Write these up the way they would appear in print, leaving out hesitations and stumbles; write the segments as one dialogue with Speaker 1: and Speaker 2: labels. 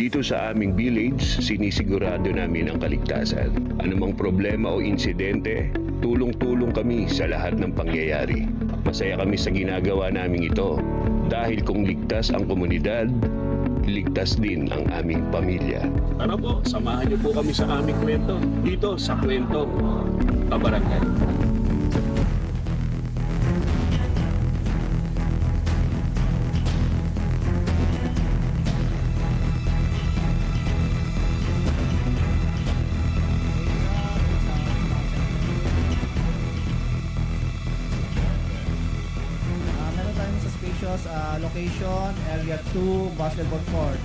Speaker 1: Dito sa aming village, sinisigurado namin ang kaligtasan. Anumang problema o insidente, tulong-tulong kami sa lahat ng pangyayari. Masaya kami sa ginagawa naming ito dahil kung ligtas ang komunidad, ligtas din ang aming pamilya. Tara po, samahan niyo po kami sa aming kwento dito sa Kwentong Kabarangay.
Speaker 2: Meron tayong suspicious location, area 2, basketball court.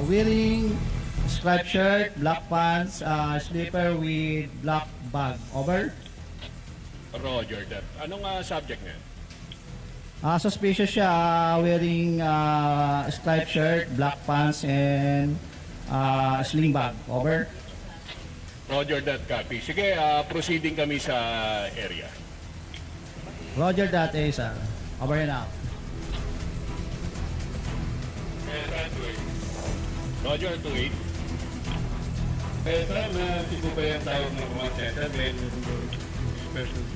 Speaker 2: Wearing striped shirt, black pants, slipper with black bag. Over.
Speaker 1: Roger that. Anong subject nga?
Speaker 2: Suspicious siya, wearing striped shirt, black pants, and sling bag. Over.
Speaker 1: Roger that, copy. Sige, proceeding kami sa area.
Speaker 2: Roger that, sir. Over and out.
Speaker 1: Roger, 28.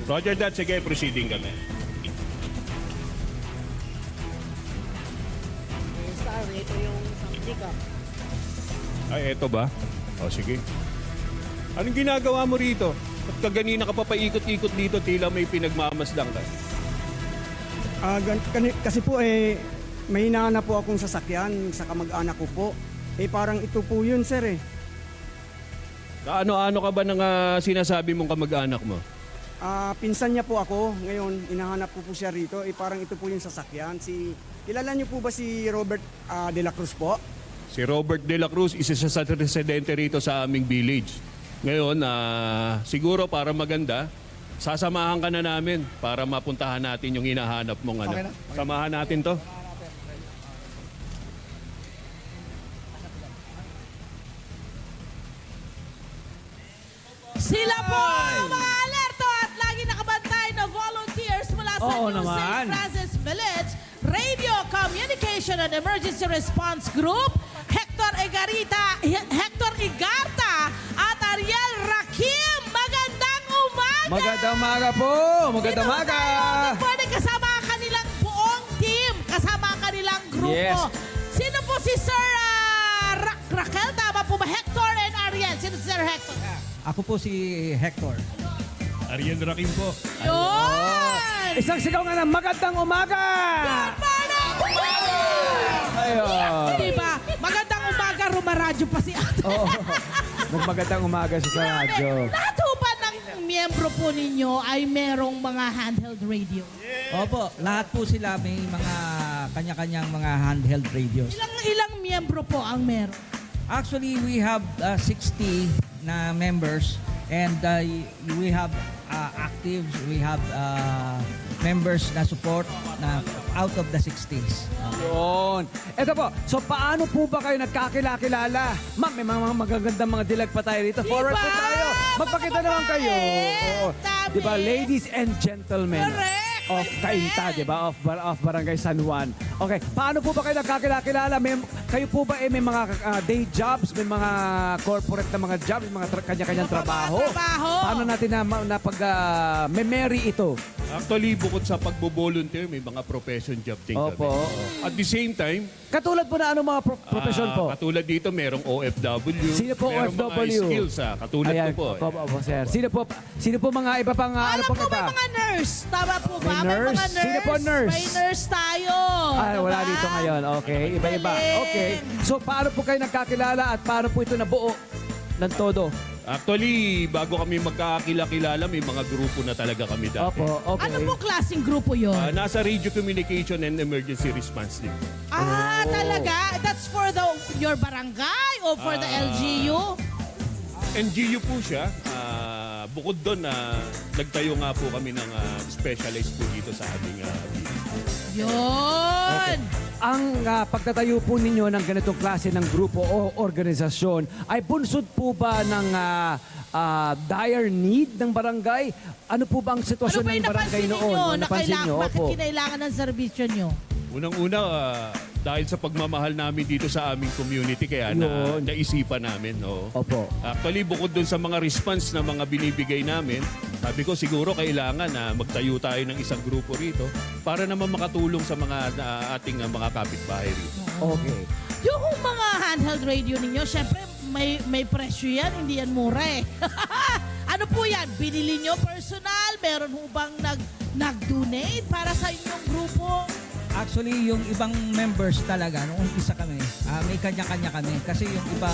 Speaker 1: Roger that, sige, proceeding kami.
Speaker 3: Sir, ito yung samtik ah.
Speaker 1: Ay, eto ba? O, sige. Anong ginagawa mo rito? At kaganina ka pa paikot-ikot dito, tila may pinagmamasdan ka.
Speaker 4: Kasi po may hinahanap po akong sasakyan sa kamag-anak ko po. Parang ito po yun, sir
Speaker 1: Ano-ano ka ba ng sinasabi mong kamag-anak mo?
Speaker 4: Pinsan niya po ako. Ngayon, hinahanap ko po siya rito. Parang ito po yung sasakyan. Kilala niyo po ba si Robert De La Cruz po?
Speaker 1: Si Robert De La Cruz, isa siya sa residente rito sa aming village. Ngayon, siguro para maganda, sasamahan ka na namin para mapuntahan natin yung hinahanap mong ano.
Speaker 2: Okay na.
Speaker 1: Samahan natin to.
Speaker 3: Sila po ang mga alerto at lagi nakabantay na volunteers mula sa
Speaker 5: Oo
Speaker 3: New
Speaker 5: naman.
Speaker 3: St. Francis Village Radio Communication and Emergency Response Group, Hector Igarta at Ariel Rakim. Magandang umaga!
Speaker 5: Magandang umaga po! Magandang umaga!
Speaker 3: Good morning, kasama ang kanilang buong team, kasama ang kanilang grupo.
Speaker 5: Yes.
Speaker 3: Sino po si Sir Raquel? Tama po ba? Hector and Ariel. Sino si Sir Hector?
Speaker 2: Ako po si Hector.
Speaker 1: Ariel Rakim po.
Speaker 3: Yun!
Speaker 5: Isang sigaw nga ng magandang umaga! Ayun.
Speaker 3: Diba? Magandang umaga, rumaradyo pa si Ate.
Speaker 5: Oo. Magmagandang umaga sa radyo.
Speaker 3: Lahat ho ba ng miyembro po ninyo ay merong mga handheld radio?
Speaker 2: Opo, lahat po sila may mga kanya-kanyang mga handheld radios.
Speaker 3: Ilang miyembro po ang meron?
Speaker 2: Actually, we have 60 na members and we have actives, we have members na support na out of the 60s.
Speaker 5: Yun. Ito po, so paano po ba kayo nagkakilala? Ma'am, may mga magagandang mga dilag pa tayo rito. Forward po tayo. Magpakita naman kayo. Oo.
Speaker 3: Dami.
Speaker 5: Diba, ladies and gentlemen.
Speaker 3: Correct.
Speaker 5: Of Cainta, di ba? Of Barangay San Juan. Okay, paano po ba kayo nagkakilala? Kayo po ba may mga day jobs, may mga corporate na mga jobs, may mga kanya-kanyang trabaho? Paano natin na pag-memory ito?
Speaker 1: Actually, bukod sa pagbo-volunteer, may mga profession job din kami.
Speaker 5: Opo.
Speaker 1: At the same time,
Speaker 5: Katulad po na ano mga profession po?
Speaker 1: katulad dito, merong OFW.
Speaker 5: Sino po
Speaker 1: merong
Speaker 5: OFW?
Speaker 1: mga skills, katulad
Speaker 5: Ayan,
Speaker 1: ko po.
Speaker 5: opo, sir. Sino po mga iba pang ano
Speaker 3: Alam
Speaker 5: pong
Speaker 3: po,
Speaker 5: iba?
Speaker 3: may mga nurse. Tama po ba?
Speaker 5: May nurse?
Speaker 3: mga nurse.
Speaker 5: Sino po nurse?
Speaker 3: May nurse tayo.
Speaker 5: Wala
Speaker 3: Diba?
Speaker 5: dito ngayon. Okay, iba-iba.
Speaker 3: Galing.
Speaker 5: Okay. So, paano po kayo nagkakilala at paano po ito nabuo ng todo?
Speaker 1: Actually, bago kami magkakilala, may mga grupo na talaga kami dati.
Speaker 5: Opo, okay.
Speaker 3: Ano po klaseng grupo yun?
Speaker 1: Nasa Radio Communication and Emergency Response Team.
Speaker 3: Talaga? That's for your barangay or for the LGU?
Speaker 1: NGU po siya. Bukod doon, nagtayo nga po kami ng specialized po dito sa aming
Speaker 3: Yun!
Speaker 5: Ang pagtatayo po ninyo ng ganitong klase ng grupo o organisasyon ay bunsod po ba ng dire need ng barangay? Ano po ba ang
Speaker 3: Ano
Speaker 5: sitwasyon
Speaker 3: ba
Speaker 5: ng
Speaker 3: yung
Speaker 5: barangay
Speaker 3: napansin
Speaker 5: noon?
Speaker 3: ninyo?
Speaker 5: O napansin nyo?
Speaker 3: Bakit
Speaker 5: Opo.
Speaker 3: kinailangan ng serbisyo nyo?
Speaker 1: Unang-una, dahil sa pagmamahal namin dito sa aming community kaya
Speaker 5: Yun.
Speaker 1: naisipan namin. No?
Speaker 5: Opo.
Speaker 1: Actually, bukod dun sa mga response na mga binibigay namin, sabi ko siguro kailangan na magtayo tayo ng isang grupo rito para naman makatulong sa mga ating mga kapitbahay rito.
Speaker 5: Okay.
Speaker 3: Yung mga handheld radio ninyo, syempre may presyo yan, hindi yan mura eh. Ano po yan? Binili nyo personal? Meron ho bang nag-donate para sa inyong grupo?
Speaker 2: Actually, yung ibang members talaga, nung umpisa kami, may kanya-kanya kami. Kasi yung iba,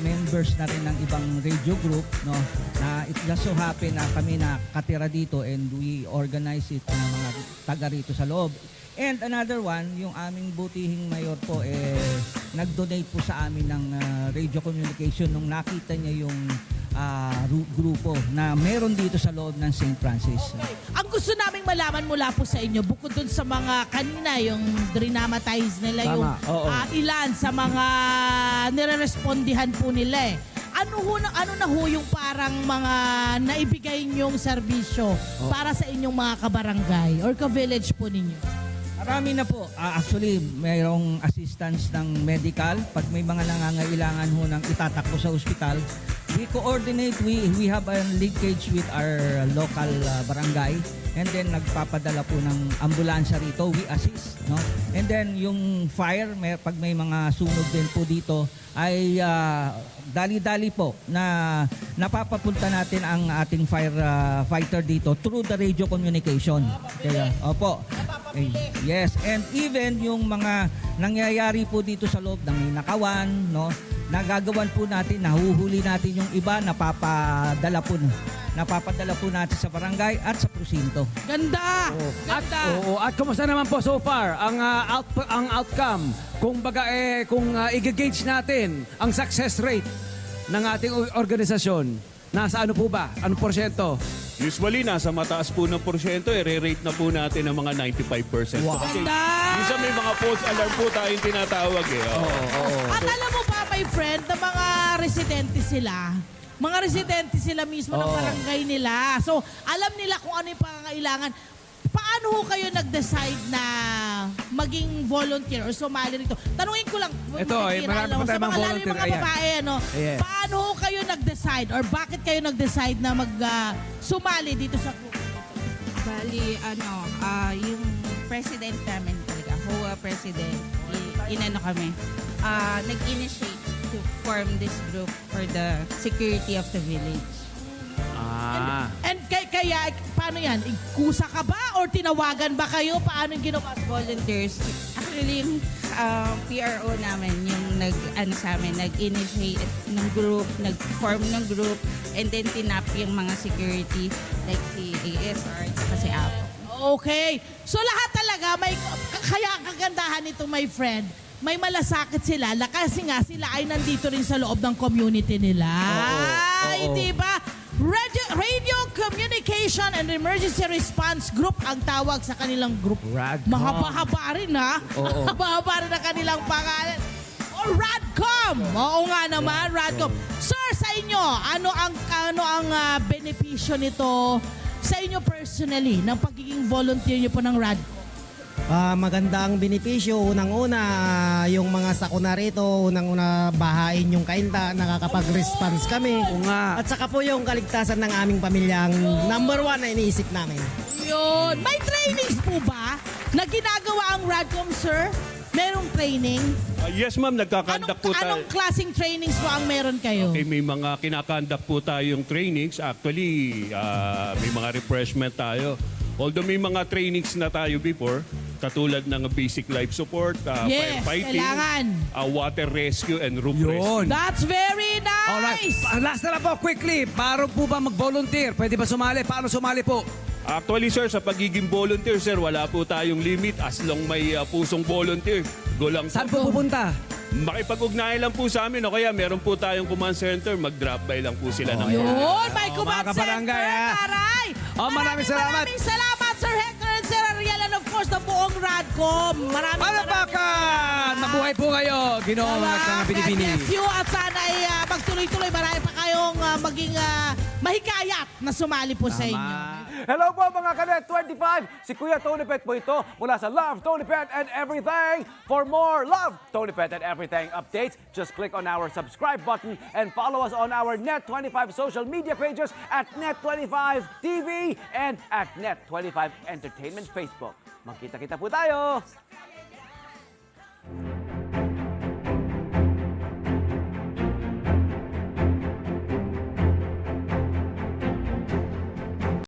Speaker 2: members na rin ng ibang radio group, no, na it just so happen na kami nakatira dito and we organize it na mga taga rito sa loob. And another one, yung aming butihing mayor po, nag-donate po sa amin ng radio communication nung nakita niya yung grupo na meron dito sa loob ng St. Francis.
Speaker 3: Ang gusto naming malaman mula po sa inyo, bukod dun sa mga kanina, yung dramatize nila,
Speaker 5: Tama,
Speaker 3: yung
Speaker 5: oo.
Speaker 3: ilan sa mga nire-respondihan po nila eh. Ano na ho yung parang mga naibigay niyong serbisyo para sa inyong mga kabarangay or ka-village po ninyo?
Speaker 2: Marami na po. Actually, mayroong assistance ng medical. Pag may mga nangangailangan ho ng itatakbo sa ospital, we coordinate, we have a linkage with our local barangay. And then nagpapadala po ng ambulansya rito, we assist, no? And then yung fire, pag may mga sunog din po dito, ay dali-dali po na napapapunta natin ang ating fighter dito through the radio communication. Kaya, opo. Yes, and even yung mga nangyayari po dito sa loob ng may nakawan, no? Nagagawan po natin, nahuhuli natin yung iba, napapadala po natin sa barangay at sa presinto.
Speaker 3: Ganda! Ganda!
Speaker 5: At kumusta naman po so far ang outcome? Kung baga kung i-gauge natin ang success rate ng ating organisasyon, nasa ano po ba? Anong porsyento?
Speaker 1: Usually, nasa mataas po ng porsyento, re-rate na po natin ng mga 95%.
Speaker 5: Wow.
Speaker 1: Kasi
Speaker 3: Ganda!
Speaker 1: minsan may mga false alarm po tayong tinatawag eh.
Speaker 3: At alam mo ba, my friend, na mga residente sila, mismo ng barangay nila. So, alam nila kung ano yung pangangailangan. Paano ho kayo nag-decide na maging volunteer or sumali rito? Tanungin ko lang.
Speaker 5: Ito, marami pa tayong mga volunteer.
Speaker 3: Mga babae, ano?
Speaker 5: Ayan.
Speaker 3: Paano ho kayo nag-decide or bakit kayo nag-decide na sumali dito sa group?
Speaker 6: Bali, yung president namin talaga, HOA president, kami, nag-initiate to form this group for the security of the village.
Speaker 3: And kaya, paano yan? Kusa ka ba or tinawagan ba kayo? Paano yung ginawa?
Speaker 6: Volunteers, actually yung PRO namin, yung nag-initiate ng group, nag-form ng group, and then tinap yung mga security like si ASR at si Apo.
Speaker 3: Okay. So lahat talaga, kaya ang kagandahan nito, my friend, may malasakit sila kasi nga sila ay nandito rin sa loob ng community nila. Ay, di ba? Radio Communication and Emergency Response Group ang tawag sa kanilang group.
Speaker 5: Radcom.
Speaker 3: Mahaba-haba rin, ha?
Speaker 5: Oo.
Speaker 3: Mahaba rin ang kanilang pangalan. O, Radcom! Oo nga naman, Radcom. Sir, sa inyo, ano ang benepisyo nito sa inyo personally ng pagiging volunteer niyo po ng Radcom?
Speaker 7: Maganda ang benepisyo. Unang-una, yung mga sakuna rito, unang-una bahain yung kainta, nakakapag-response kami.
Speaker 5: Oo nga.
Speaker 7: At saka po yung kaligtasan ng aming pamilyang number one na iniisip namin.
Speaker 3: Yun. May trainings po ba na ginagawa ang Radcom, sir? Merong training?
Speaker 1: Yes ma'am, nagkakandak po tayo.
Speaker 3: Anong klaseng trainings po ang meron kayo?
Speaker 1: Okay, may mga kinakandak po tayong trainings. Actually, may mga refreshment tayo. Although may mga trainings na tayo before, katulad ng basic life support,
Speaker 3: Yes,
Speaker 1: firefighting,
Speaker 3: kailangan.
Speaker 1: water rescue, and roof
Speaker 5: Yun.
Speaker 1: rescue.
Speaker 3: That's very
Speaker 5: Alright.
Speaker 3: nice!
Speaker 5: Last na lang po, quickly. Paano po ba mag-volunteer? Pwede ba sumali? Paano sumali po?
Speaker 1: Actually sir, sa pagiging volunteer sir, wala po tayong limit as long may pusong volunteer. Go lang
Speaker 5: Saan po pupunta?
Speaker 1: Makipag-ugnayan lang po sa amin o kaya meron po tayong command center, mag-drop by lang po sila ng
Speaker 3: Yun, may
Speaker 5: Oh,
Speaker 3: command
Speaker 5: mga kabarangay,
Speaker 3: center,
Speaker 5: ah.
Speaker 3: taray!
Speaker 5: Maraming salamat.
Speaker 3: Maraming salamat, Sir Hector and Sir Ariel, and of course, the buong Radcom. Maraming
Speaker 5: Palapakan! Mabuhay po kayo, Ginoong
Speaker 3: God
Speaker 5: Nagkang Binibini.
Speaker 3: bless you at sana ay magtuloy-tuloy. Marami pa kayo inyong maging mahikayat na sumali po sa inyo.
Speaker 5: Hello po mga Kanet 25! Si Kuya Tony Pet po ito mula sa Love, Tony Pet and Everything. For more Love, Tony Pet and Everything updates, just click on our subscribe button and follow us on our Net25 social media pages at Net25 TV and at Net25 Entertainment Facebook. Magkita-kita po tayo!